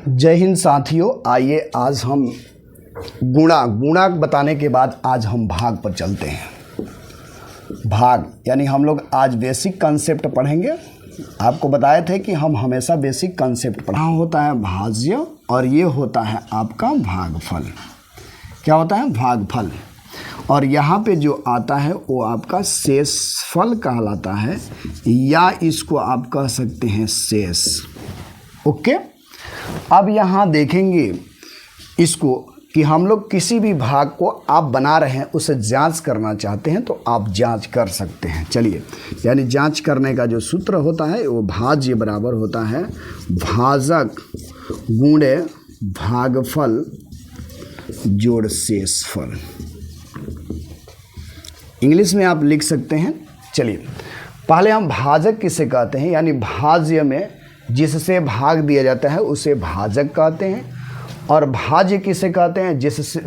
जय हिंद साथियों। आइए आज हम गुणा बताने के बाद आज हम भाग पर चलते हैं। भाग यानी हम लोग आज बेसिक कंसेप्ट पढ़ेंगे। आपको बताए थे कि हम हमेशा बेसिक कंसेप्ट पढ़ा होता है भाज्य और ये होता है आपका भागफल। क्या होता है? भागफल। और यहाँ पे जो आता है वो आपका शेषफल कहलाता है, या इसको आप कह सकते हैं शेष। ओके, अब यहाँ देखेंगे इसको कि हम लोग किसी भी भाग को आप बना रहे हैं उसे जांच करना चाहते हैं तो आप जांच कर सकते हैं। चलिए, यानी जांच करने का जो सूत्र होता है वो भाज्य बराबर होता है भाजक गुणे भागफल जोड़ शेषफल। इंग्लिश में आप लिख सकते हैं। चलिए, पहले हम भाजक किसे कहते हैं, यानी भाज्य में जिससे भाग दिया जाता है उसे भाजक कहते हैं। और भाज्य किसे कहते हैं?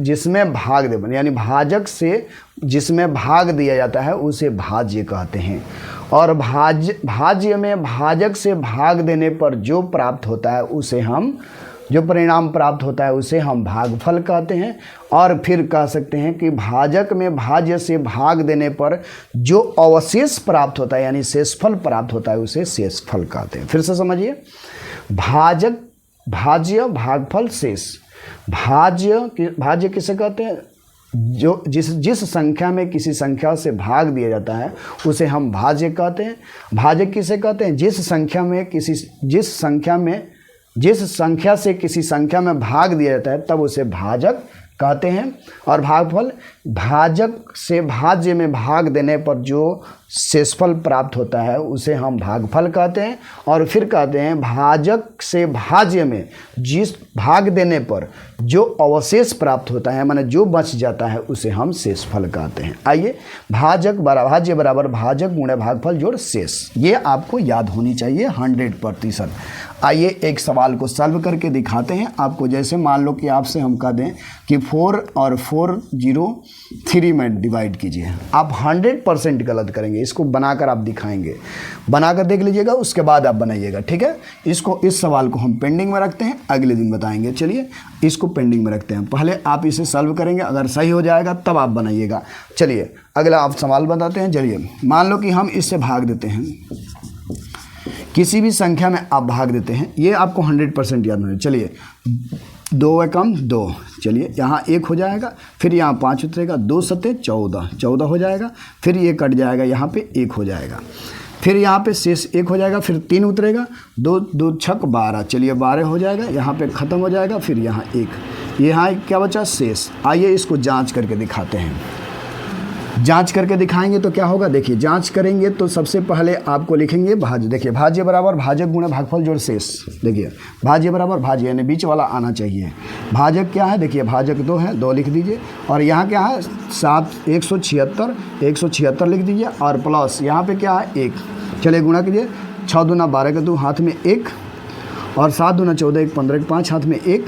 जिसमें भाग दे, यानी भाजक से जिसमें भाग दिया जाता है उसे भाज्य कहते हैं। और भाज्य में भाजक से भाग देने पर जो प्राप्त होता है उसे हम, जो परिणाम प्राप्त होता है उसे हम भागफल कहते हैं। और फिर कह सकते हैं कि भाजक में भाज्य से भाग देने पर जो अवशेष प्राप्त होता है यानी शेषफल प्राप्त होता है उसे शेषफल कहते हैं। फिर से समझिए, भाजक, भाज्य, भागफल, शेष। भाज्य किसे कहते हैं? जो जिस संख्या में किसी संख्या से भाग दिया जाता है उसे हम भाज्य कहते हैं। भाजक किसे कहते हैं? जिस संख्या से किसी संख्या में भाग दिया जाता है तब उसे भाजक कहते हैं। और भागफल, भाजक से भाज्य में भाग देने पर जो शेषफल प्राप्त होता है उसे हम भागफल कहते हैं। और फिर कहते हैं भाजक से भाज्य में जिस भाग देने पर जो अवशेष प्राप्त होता है, माने जो बच जाता है उसे हम शेषफल कहते हैं। आइए, भाज्य बराबर भाजक गुणे भागफल जोड़ शेष, ये आपको याद होनी चाहिए 100%। आइए एक सवाल को सॉल्व करके दिखाते हैं आपको। जैसे मान लो कि आपसे हम कह दें कि 4 और 403 में डिवाइड कीजिए, आप 100% गलत करेंगे। इसको बनाकर आप दिखाएंगे, बनाकर देख लीजिएगा, उसके बाद आप बनाइएगा, ठीक है। इस सवाल को हम पेंडिंग में रखते हैं, अगले दिन बताएंगे। चलिए, इसको पेंडिंग में रखते हैं, पहले आप इसे सॉल्व करेंगे, अगर सही हो जाएगा तब आप बनाइएगा। चलिए अगला आप सवाल बताते हैं। चलिए, मान लो कि हम इससे भाग देते हैं, किसी भी संख्या में आप भाग देते हैं, ये आपको 100% याद होना। चलिए, 2 एकम 2, चलिए यहाँ 1 हो जाएगा, फिर यहाँ 5 उतरेगा, 2 सते 14 हो जाएगा, फिर ये कट जाएगा, यहाँ पे 1 हो जाएगा, फिर यहाँ पे शेष 1 हो जाएगा, फिर 3 उतरेगा, 2 छक 12, चलिए 12 हो जाएगा, यहाँ पे ख़त्म हो जाएगा, फिर यहाँ 1, यहाँ क्या बचा? शेष। आइए इसको जांच करके दिखाते हैं। जांच करके दिखाएंगे तो क्या होगा? देखिए, जांच करेंगे तो सबसे पहले आपको लिखेंगे भाज्य। देखिए, भाज्य बराबर भाजक गुणे भागफल जोड़ शेष। देखिए, भाज्य बराबर भाज्य यानी बीच वाला आना चाहिए। भाजक क्या है? देखिए, भाजक 2 है, 2 लिख दीजिए। और यहाँ क्या है? 176 लिख दीजिए। और प्लस यहाँ पे क्या है? 1। चलिए गुणा कीजिए, 6 दूना 12 का 2 हाथ में 1, और 7 दूना 14 1 15 5 हाथ में 1,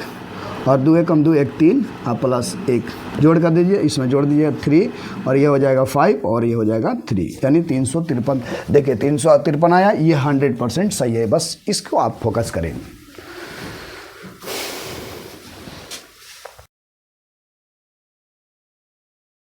और 2 एकम 2 1 3 और प्लस 1 जोड़ कर दीजिए, इसमें जोड़ दीजिए 3, और ये हो जाएगा 5 और ये हो जाएगा 3, यानी 353। देखिए 353 आया, ये 100% सही है। बस इसको आप फोकस करें।